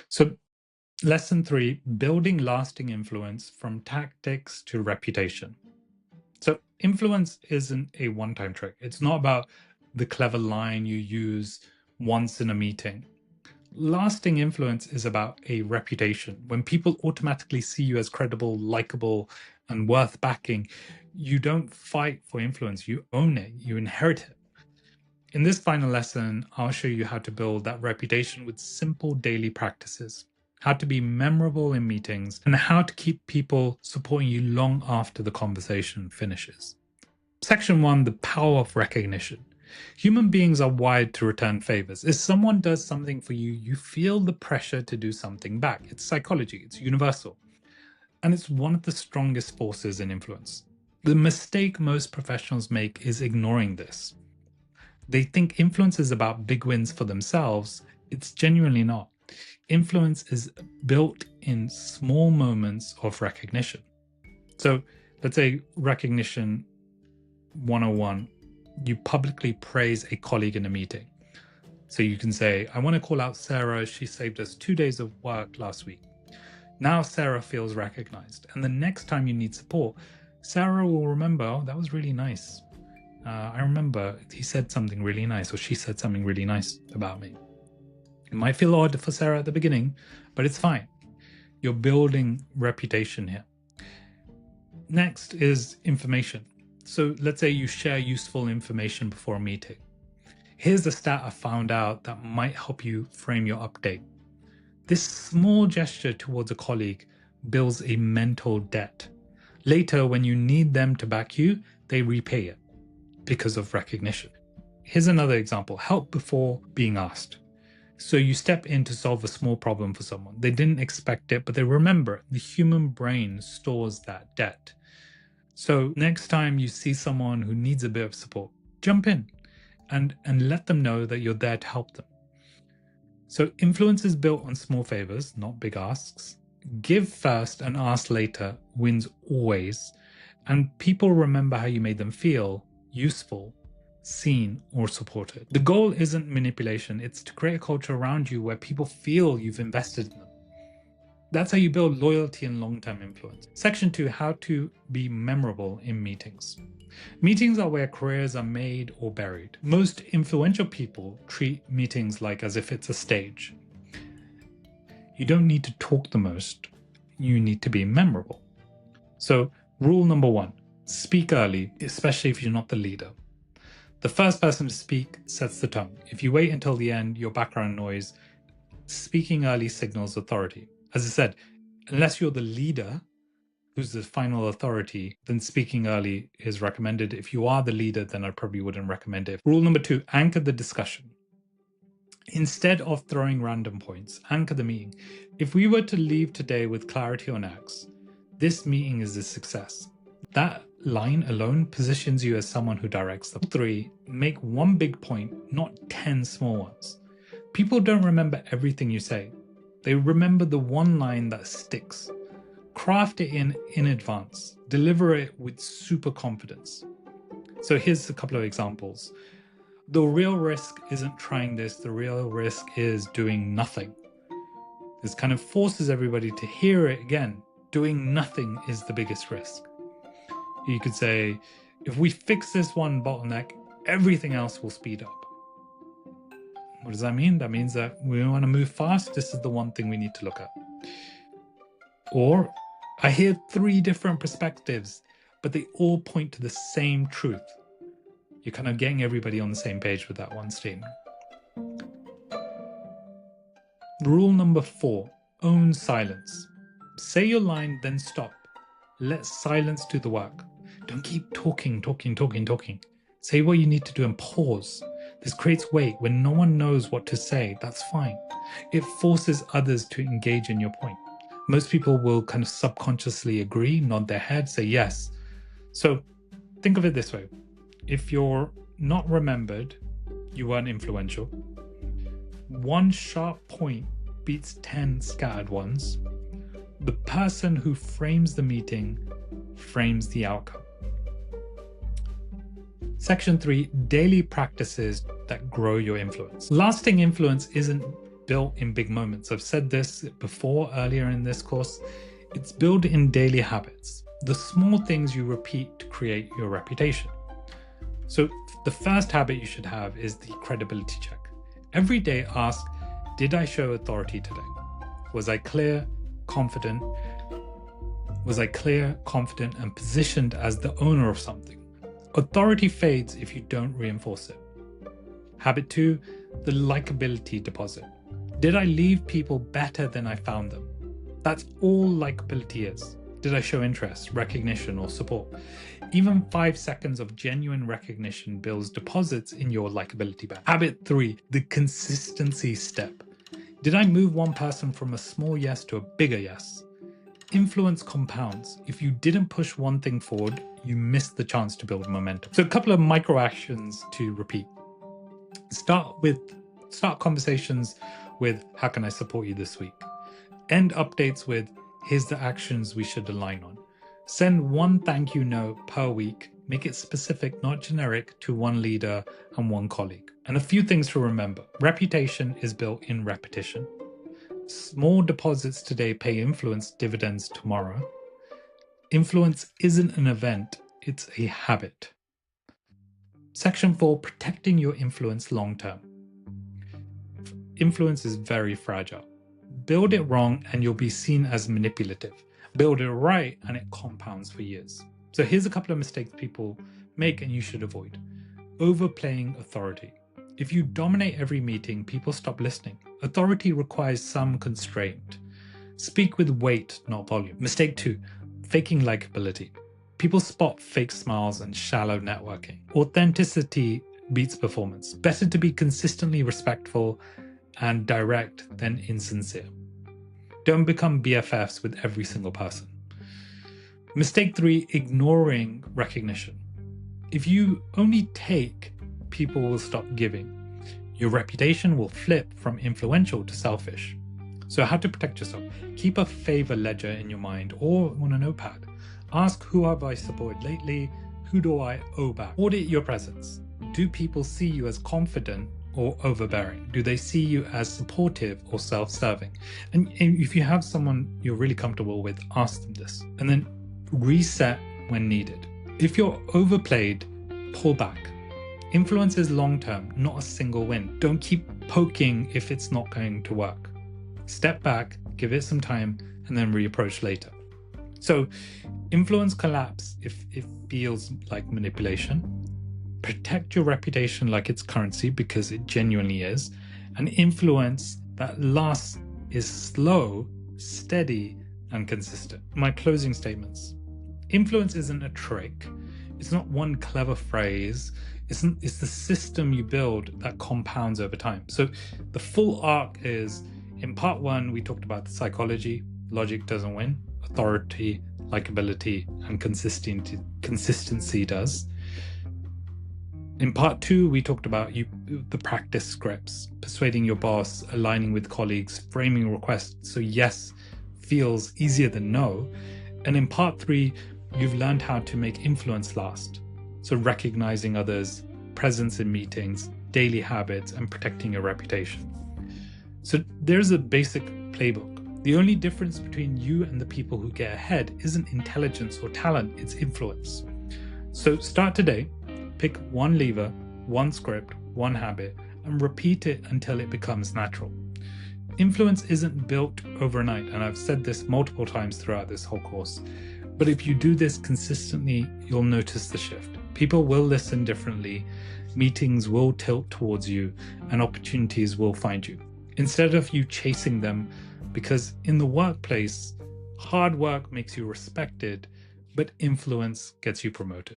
So lesson 3, building lasting influence from tactics to reputation. So influence isn't a one-time trick. It's not about the clever line you use once in a meeting. Lasting influence is about a reputation. When people automatically see you as credible, likable, and worth backing, you don't fight for influence, you own it, you inherit it. In this final lesson, I'll show you how to build that reputation with simple daily practices, how to be memorable in meetings, and how to keep people supporting you long after the conversation finishes. Section 1, the power of recognition. Human beings are wired to return favors. If someone does something for you, you feel the pressure to do something back. It's psychology, it's universal. And it's one of the strongest forces in influence. The mistake most professionals make is ignoring this. They think influence is about big wins for themselves. It's genuinely not. Influence is built in small moments of recognition. So let's say recognition 101, you publicly praise a colleague in a meeting. So you can say, I want to call out Sarah. She saved us 2 days of work last week. Now Sarah feels recognized. And the next time you need support, Sarah will remember, oh, that was really nice. I remember he said something really nice, or she said something really nice about me. It might feel odd for Sarah at the beginning, but it's fine. You're building reputation here. Next is information. So let's say you share useful information before a meeting. Here's a stat I found out that might help you frame your update. This small gesture towards a colleague builds a mental debt. Later, when you need them to back you, they repay it because of recognition. Here's another example, help before being asked. So you step in to solve a small problem for someone. They didn't expect it, but they remember it. The human brain stores that debt. So next time you see someone who needs a bit of support, jump in and let them know that you're there to help them. So influence is built on small favors, not big asks. Give first and ask later wins always. And people remember how you made them feel useful, seen, or supported. The goal isn't manipulation. It's to create a culture around you where people feel you've invested in them. That's how you build loyalty and long-term influence. Section 2, how to be memorable in meetings. Meetings are where careers are made or buried. Most influential people treat meetings like as if it's a stage. You don't need to talk the most. You need to be memorable. So rule number 1, speak early, especially if you're not the leader. The first person to speak sets the tone. If you wait until the end, your background noise, speaking early signals authority. As I said, unless you're the leader, who's the final authority, then speaking early is recommended. If you are the leader, then I probably wouldn't recommend it. Rule number 2, anchor the discussion. Instead of throwing random points, anchor the meeting. If we were to leave today with clarity on X, this meeting is a success. That line alone positions you as someone who directs them. 3, make one big point, not 10 small ones. People don't remember everything you say. They remember the one line that sticks. Craft it in advance. Deliver it with super confidence. So here's a couple of examples. The real risk isn't trying this. The real risk is doing nothing. This kind of forces everybody to hear it again. Doing nothing is the biggest risk. You could say, if we fix this one bottleneck, everything else will speed up. What does that mean? That means that we want to move fast. This is the one thing we need to look at. Or I hear 3 different perspectives, but they all point to the same truth. You're kind of getting everybody on the same page with that one statement. Rule number 4, own silence. Say your line, then stop. Let silence do the work. Don't keep talking. Say what you need to do and pause. This creates weight. When no one knows what to say, that's fine. It forces others to engage in your point. Most people will kind of subconsciously agree, nod their head, say yes. So think of it this way. If you're not remembered, you weren't influential. One sharp point beats 10 scattered ones. The person who frames the meeting frames the outcome. Section 3, daily practices that grow your influence. Lasting influence isn't built in big moments. I've said this before earlier in this course. It's built in daily habits, the small things you repeat to create your reputation. So the first habit you should have is the credibility check. Every day ask, did I show authority today? Was I clear, confident? Was I clear, confident, and positioned as the owner of something? Authority fades if you don't reinforce it. Habit 2, the likability deposit. Did I leave people better than I found them? That's all likability is. Did I show interest, recognition, or support? Even 5 seconds of genuine recognition builds deposits in your likability bank. Habit 3, the consistency step. Did I move one person from a small yes to a bigger yes? Influence compounds. If you didn't push one thing forward, you missed the chance to build momentum. So a couple of micro actions to repeat. Start conversations with, how can I support you this week? End updates with, here's the actions we should align on. Send one thank you note per week. Make it specific, not generic, to one leader and one colleague. And a few things to remember. Reputation is built in repetition. Small deposits today pay influence dividends tomorrow. Influence isn't an event, it's a habit. Section 4, protecting your influence long term. Influence is very fragile. Build it wrong and you'll be seen as manipulative. Build it right and it compounds for years. So here's a couple of mistakes people make and you should avoid. Overplaying authority. If you dominate every meeting, people stop listening. Authority requires some constraint. Speak with weight, not volume. Mistake 2, faking likability. People spot fake smiles and shallow networking. Authenticity beats performance. Better to be consistently respectful and direct than insincere. Don't become BFFs with every single person. Mistake 3, ignoring recognition. If you only take, people will stop giving. Your reputation will flip from influential to selfish. So how to protect yourself? Keep a favor ledger in your mind or on a notepad. Ask, who have I supported lately? Who do I owe back? Audit your presence. Do people see you as confident or overbearing? Do they see you as supportive or self-serving? And if you have someone you're really comfortable with, ask them this. And then reset when needed. If you're overplayed, pull back. Influence is long-term, not a single win. Don't keep poking if it's not going to work. Step back, give it some time, and then reapproach later. So influence collapse if it feels like manipulation. Protect your reputation like it's currency because it genuinely is. And influence that lasts is slow, steady, and consistent. My closing statements. Influence isn't a trick. It's not one clever phrase. It's the system you build that compounds over time. So the full arc is, in part 1, we talked about the psychology. Logic doesn't win. Authority, likability, and consistency does. In part 2, we talked about the practice scripts, persuading your boss, aligning with colleagues, framing requests so yes feels easier than no. And in part 3, you've learned how to make influence last. So recognizing others, presence in meetings, daily habits, and protecting your reputation. So there's a basic playbook. The only difference between you and the people who get ahead isn't intelligence or talent, it's influence. So start today, pick one lever, one script, one habit, and repeat it until it becomes natural. Influence isn't built overnight, and I've said this multiple times throughout this whole course. But if you do this consistently, you'll notice the shift. People will listen differently, meetings will tilt towards you, and opportunities will find you, instead of you chasing them, because in the workplace, hard work makes you respected, but influence gets you promoted.